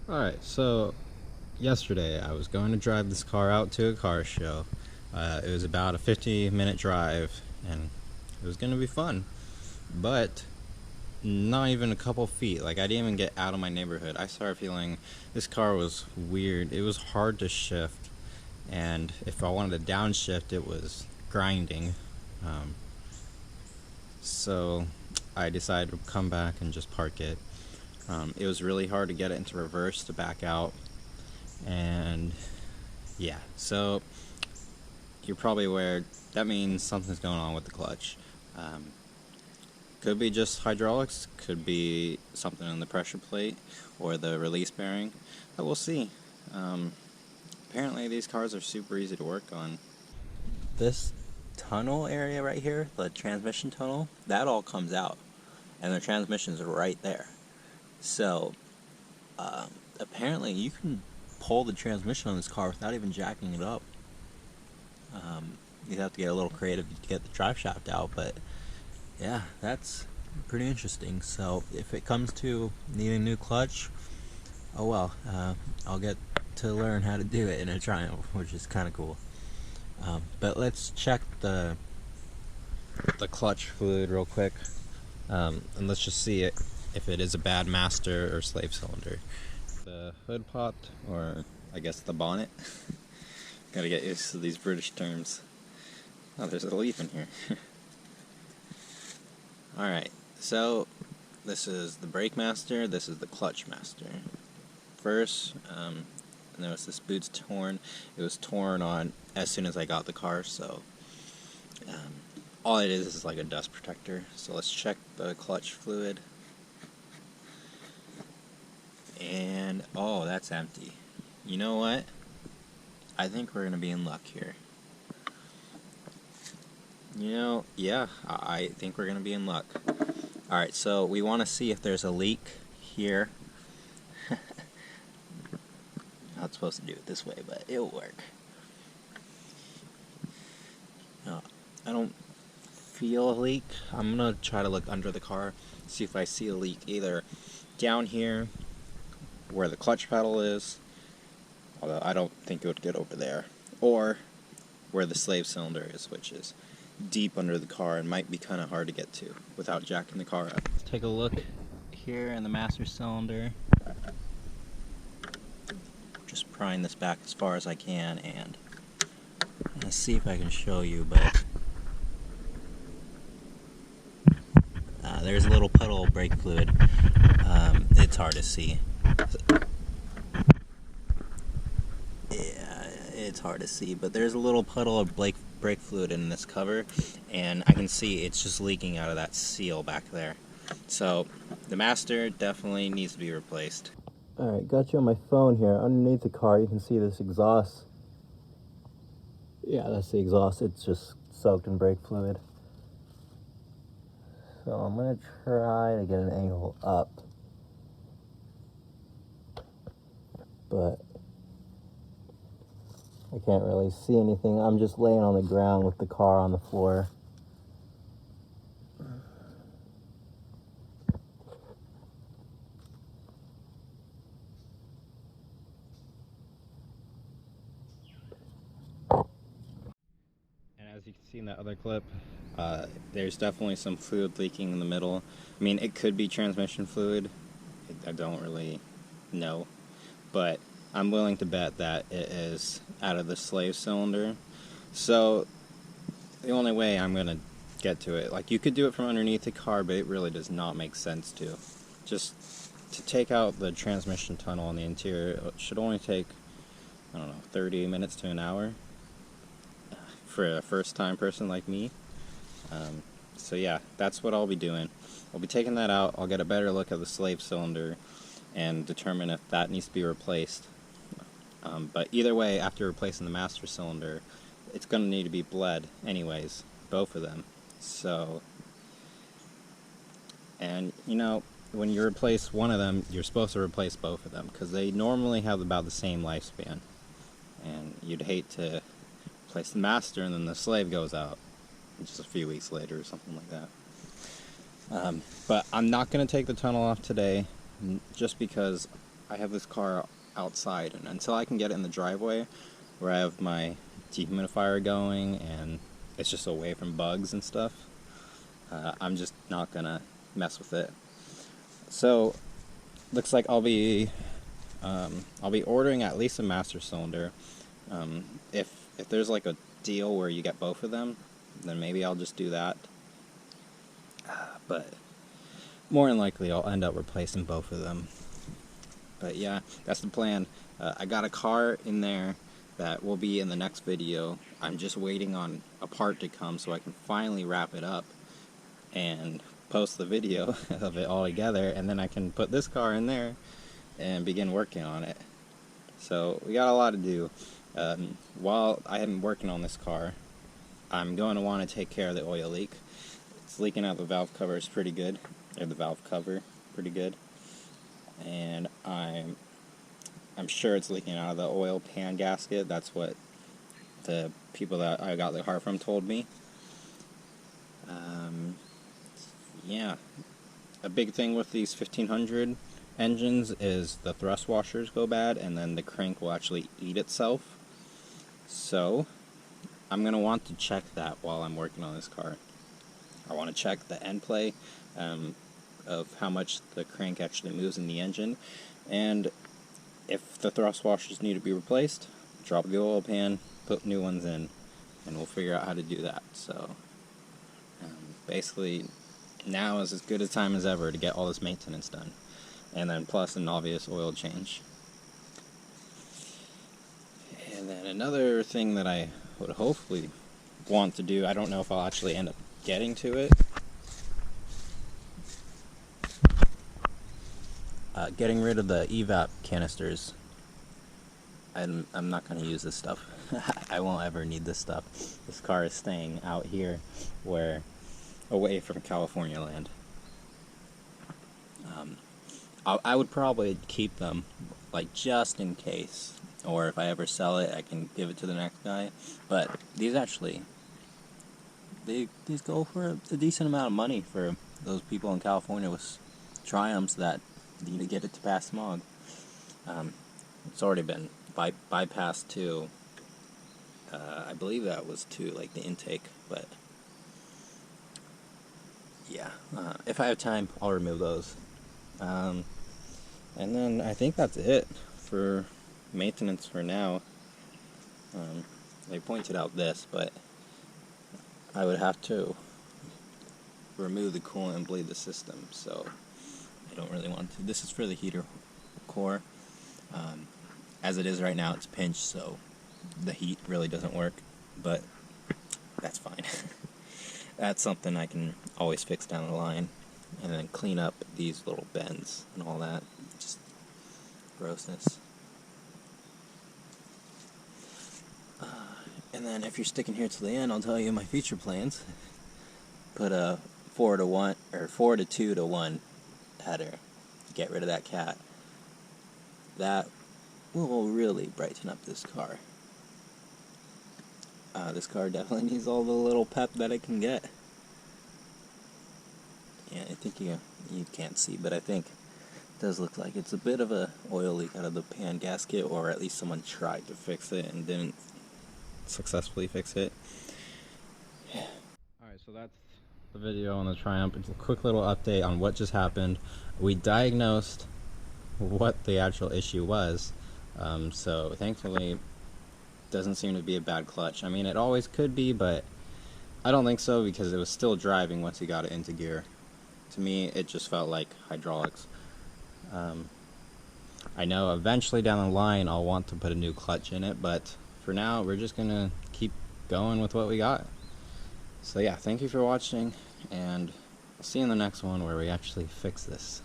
Alright, so yesterday I was going to drive this car out to a car show. It was about a 50-minute drive, and it was going to be fun. But not even a couple feet. Like, I didn't even get out of my neighborhood. I started feeling this car was weird. It was hard to shift, and if I wanted to downshift, it was grinding. So I decided to come back and just park it. It was really hard to get it into reverse to back out, and yeah, so you're probably aware that means something's going on with the clutch. Could be just hydraulics, could be something in the pressure plate or the release bearing, but we'll see. Apparently these cars are super easy to work on. This tunnel area right here, the transmission tunnel, that all comes out, and the transmission's right there. So apparently you can pull the transmission on this car without even jacking it up. You'd have to get a little creative to get the drive shaft out, but yeah, that's pretty interesting. So if it comes to needing a new clutch, oh well, I'll get to learn how to do it in a Triumph, which is kind of cool. But let's check the clutch fluid real quick, and let's just see if it is a bad master or slave cylinder. The hood popped, or I guess the bonnet. Gotta get used to these British terms. Oh, there's a leaf in here. Alright, so this is the brake master, this is the clutch master. First, notice this boot's torn. It was torn on as soon as I got the car, so all it is like a dust protector. So let's check the clutch fluid. And, oh, that's empty. You know what? I think we're going to be in luck here. You know, yeah, I think we're going to be in luck. Alright, so we want to see if there's a leak here. Not supposed to do it this way, but it'll work. No, I don't feel a leak. I'm going to try to look under the car, see if I see a leak either down here where the clutch pedal is, although I don't think it would get over there, or where the slave cylinder is, which is deep under the car and might be kind of hard to get to without jacking the car up. Let's take a look here in the master cylinder. Just prying this back as far as I can, and let's see if I can show you, but there's a little puddle of brake fluid. It's hard to see. Yeah, it's hard to see, but there's a little puddle of brake fluid in this cover, and I can see it's just leaking out of that seal back there. So the master definitely needs to be replaced. Alright, got you on my phone here. Underneath the car you can see this exhaust. Yeah, that's the exhaust. It's just soaked in brake fluid. So I'm going to try to get an angle up, but I can't really see anything. I'm just laying on the ground with the car on the floor. And as you can see in that other clip, there's definitely some fluid leaking in the middle. I mean, it could be transmission fluid. I don't really know, but I'm willing to bet that it is out of the slave cylinder. So the only way I'm gonna get to it, like, you could do it from underneath the car, but it really does not make sense to. Just to take out the transmission tunnel on the interior, it should only take, I don't know, 30 minutes to an hour for a first-time person like me. So yeah, that's what I'll be doing. I'll be taking that out. I'll get a better look at the slave cylinder and determine if that needs to be replaced. But either way, after replacing the master cylinder, it's going to need to be bled anyways, both of them. So, and you know, when you replace one of them, you're supposed to replace both of them, because they normally have about the same lifespan. And you'd hate to replace the master and then the slave goes out just a few weeks later or something like that. But I'm not going to take the tunnel off today, just because I have this car outside, and until I can get it in the driveway where I have my dehumidifier going and it's just away from bugs and stuff, I'm just not gonna mess with it. So looks like I'll be ordering at least a master cylinder. If there's like a deal where you get both of them, then maybe I'll just do that. But more than likely I'll end up replacing both of them. But yeah, that's the plan. I got a car in there that will be in the next video. I'm just waiting on a part to come so I can finally wrap it up and post the video of it all together, and then I can put this car in there and begin working on it. So we got a lot to do. While I am working on this car, I'm going to want to take care of the oil leak. It's leaking out the valve covers pretty good, or the valve cover pretty good, and I'm sure it's leaking out of the oil pan gasket. That's what the people that I got the car from told me. Yeah, a big thing with these 1500 engines is the thrust washers go bad, and then the crank will actually eat itself. So I'm going to want to check that while I'm working on this car. I want to check the end play of how much the crank actually moves in the engine, and if the thrust washers need to be replaced, drop the oil pan, put new ones in, and we'll figure out how to do that. So basically now is as good a time as ever to get all this maintenance done, and then plus an obvious oil change. And then another thing that I would hopefully want to do, I don't know if I'll actually end up getting to it, getting rid of the evap canisters. I'm not going to use this stuff. I won't ever need this stuff. This car is staying out here away from California land. I would probably keep them, like, just in case, or if I ever sell it I can give it to the next guy. But these actually, these go for a decent amount of money for those people in California with Triumphs that need to get it to pass smog. It's already been bypassed to, I believe that was to like the intake, but yeah, if I have time I'll remove those. And then I think that's it for maintenance for now. They pointed out this, but I would have to remove the coolant and bleed the system, so I don't really want to. This is for the heater core. As it is right now, it's pinched, so the heat really doesn't work, but that's fine. That's something I can always fix down the line, and then clean up these little bends and all that. Just grossness. And then if you're sticking here till the end, I'll tell you my future plans. Put a 4 to 2 to 1 header. Get rid of that cat. That will really brighten up this car. This car definitely needs all the little pep that it can get. Yeah, I think you can't see, but I think it does look like it's a bit of a oil leak out of the pan gasket, or at least someone tried to fix it and didn't successfully fix it. Yeah. Alright, so that's the video on the Triumph. It's a quick little update on what just happened. We diagnosed what the actual issue was, so thankfully doesn't seem to be a bad clutch. I mean, it always could be, but I don't think so, because it was still driving once you got it into gear. To me, it just felt like hydraulics. I know eventually down the line I'll want to put a new clutch in it, but for now we're just gonna keep going with what we got. So yeah, thank you for watching, and I'll see you in the next one where we actually fix this.